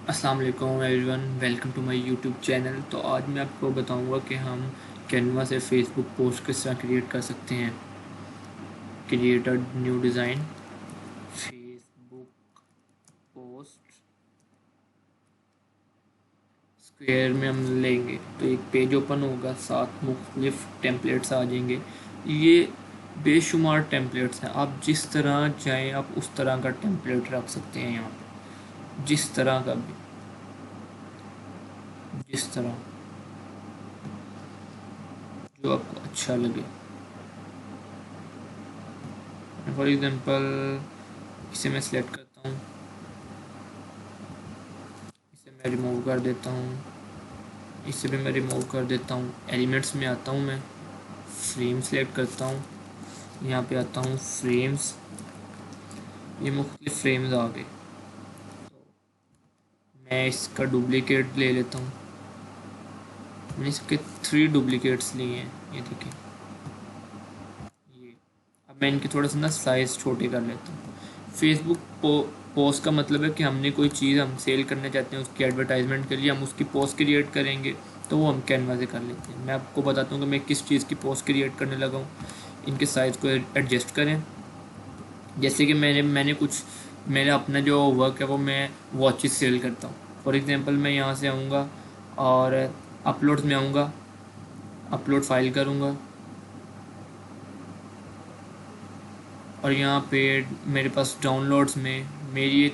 अस्सलाम वालेकुम everyone, welcome to my YouTube channel. तो आज मैं आपको बताऊंगा कि हम कैनवा से फेसबुक पोस्ट किस तरह क्रिएट कर सकते हैं। Create a new design Facebook post. Square में हम लेंगे तो एक पेज ओपन होगा, साथ मुख्तलिफ टेम्पलेट्स आ जाएंगे। ये बेशुमार टेम्पलेट्स हैं, आप जिस तरह चाहें आप उस तरह का टेम्पलेट रख सकते हैं। यहाँ पे जिस तरह का भी, जिस तरह जो आपको अच्छा लगे। फॉर एग्जांपल इसे मैं सिलेक्ट करता हूँ, इसे मैं रिमूव कर देता हूँ, इसे भी मैं रिमूव कर देता हूँ। एलिमेंट्स में आता हूँ, मैं फ्रेम सेलेक्ट करता हूँ, यहाँ पे आता हूँ फ्रेम्स। ये मुख्तलिफ फ्रेम्स आ गए, मैं इसका डुप्लीकेट ले लेता हूँ। मैंने इसके 3 डुप्लीकेट्स लिए हैं, ये देखिए। ये अब मैं इनके थोड़ा सा ना साइज़ छोटे कर लेता हूँ। फेसबुक पोस्ट का मतलब है कि हमने कोई चीज़ हम सेल करना चाहते हैं, उसकी एडवर्टाइजमेंट के लिए हम उसकी पोस्ट क्रिएट करेंगे, तो वो हम कैनवा से कर लेते हैं। मैं आपको बताता हूँ कि मैं किस चीज़ की पोस्ट क्रिएट करने लगा हूँ। इनके साइज़ को एडजस्ट करें। जैसे कि मैंने कुछ मेरा अपना जो वर्क है वो मैं वॉचेस सेल करता हूँ। फॉर एग्ज़ाम्पल मैं यहाँ से आऊँगा और अपलोड्स में आऊँगा, अपलोड फाइल करूँगा और यहाँ पे मेरे पास डाउनलोड्स में मेरी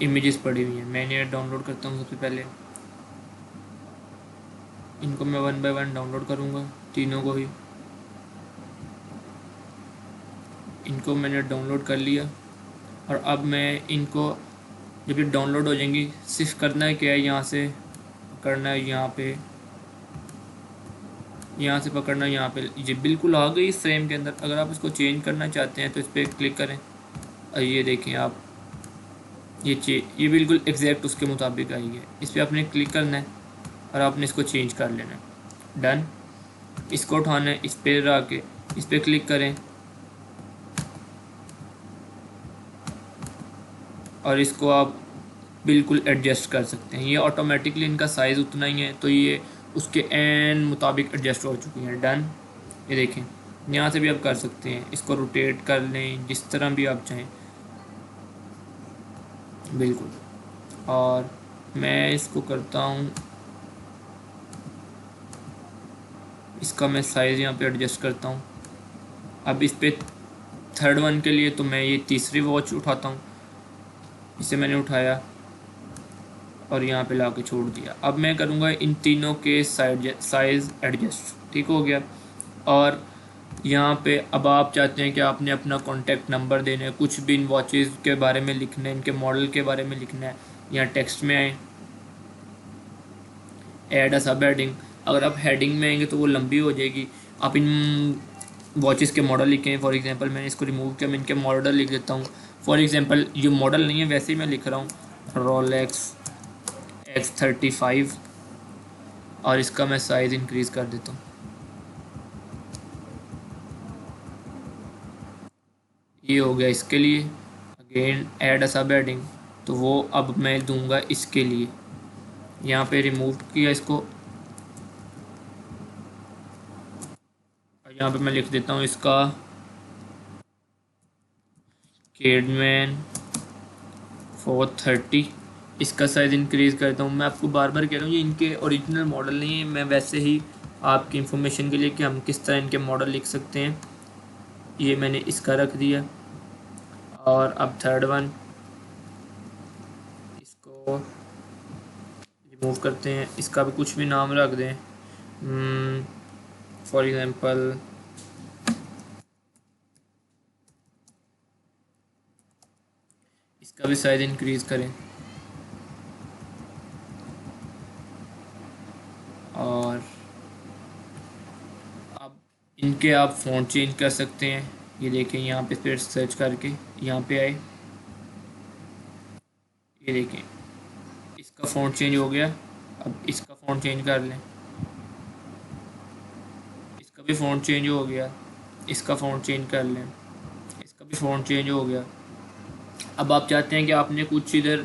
इमेजेस पड़ी हुई हैं। मैं इन्हें डाउनलोड करता हूँ। सबसे पहले इनको मैं 1 बाय 1 डाउनलोड करूँगा, तीनों को ही। इनको मैंने डाउनलोड कर लिया और अब मैं इनको जब ये डाउनलोड हो जाएंगी, सिर्फ करना है क्या है, यहाँ से करना है, यहाँ से पकड़ना है, यहाँ पे ये बिल्कुल आ गई इस फ्रेम के अंदर। अगर आप इसको चेंज करना चाहते हैं तो इस पर क्लिक करें और ये देखें आप, ये बिल्कुल एग्जैक्ट उसके मुताबिक आई है। इस पर आपने क्लिक करना है और आपने इसको चेंज कर लेना है। डन। इसको उठाना है, इस पर आके इस पर क्लिक करें और इसको आप बिल्कुल एडजस्ट कर सकते हैं। ये ऑटोमेटिकली इनका साइज़ उतना ही है, तो ये उसके एन मुताबिक एडजस्ट हो चुकी हैं। डन। ये देखें, यहाँ से भी आप कर सकते हैं, इसको रोटेट कर लें जिस तरह भी आप चाहें, बिल्कुल। और मैं इसको करता हूँ, इसका मैं साइज़ यहाँ पे एडजस्ट करता हूँ। अब इस पे थर्ड वन के लिए तो मैं ये तीसरी वॉच उठाता हूँ, इसे मैंने उठाया और यहाँ पे ला के छोड़ दिया। अब मैं करूँगा इन तीनों के साइज़ एडजस्ट, ठीक हो गया। और यहाँ पे अब आप चाहते हैं कि आपने अपना कॉन्टैक्ट नंबर देना है, कुछ भी इन वॉचेस के बारे में लिखना है, इनके मॉडल के बारे में लिखना है। यहाँ टेक्स्ट में आए, ऐड अ सब हेडिंग। अगर आप हेडिंग में आएंगे तो वो लंबी हो जाएगी। आप इन वॉचेस के मॉडल लिखें। फॉर एग्जांपल मैंने इसको रिमूव किया, मैं इनके मॉडल लिख देता हूँ। फॉर एग्जांपल ये मॉडल नहीं है, वैसे ही मैं लिख रहा हूँ रोलेक्स X35 और इसका मैं साइज़ इंक्रीज़ कर देता हूँ। ये हो गया इसके लिए। अगेन ऐड अ सब हेडिंग, तो वो अब मैं दूंगा इसके लिए। यहाँ पे रिमूव किया इसको और यहाँ पे मैं लिख देता हूँ इसका केडमैन 430। इसका साइज़ इंक्रीज़ करता हूँ। मैं आपको बार बार कह रहा हूँ ये इनके ओरिजिनल मॉडल नहीं है, मैं वैसे ही आपकी इंफॉर्मेशन के लिए कि हम किस तरह इनके मॉडल लिख सकते हैं, ये मैंने इसका रख दिया। और अब थर्ड वन, इसको रिमूव करते हैं, इसका भी कुछ भी नाम रख दें। फॉर एग्ज़ाम्पल इसका भी साइज़ इंक्रीज़ करें और अब इनके आप फ़ॉन्ट चेंज कर सकते हैं। ये देखें, यहाँ पे फिर सर्च करके यहाँ पे आए, ये देखें इसका फ़ॉन्ट चेंज हो गया। अब इसका फ़ॉन्ट चेंज कर लें, इसका भी फ़ॉन्ट चेंज हो गया। इसका फ़ॉन्ट चेंज कर लें, इसका भी फ़ॉन्ट चेंज हो गया। अब आप चाहते हैं कि आपने कुछ इधर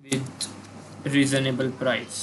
with reasonable price.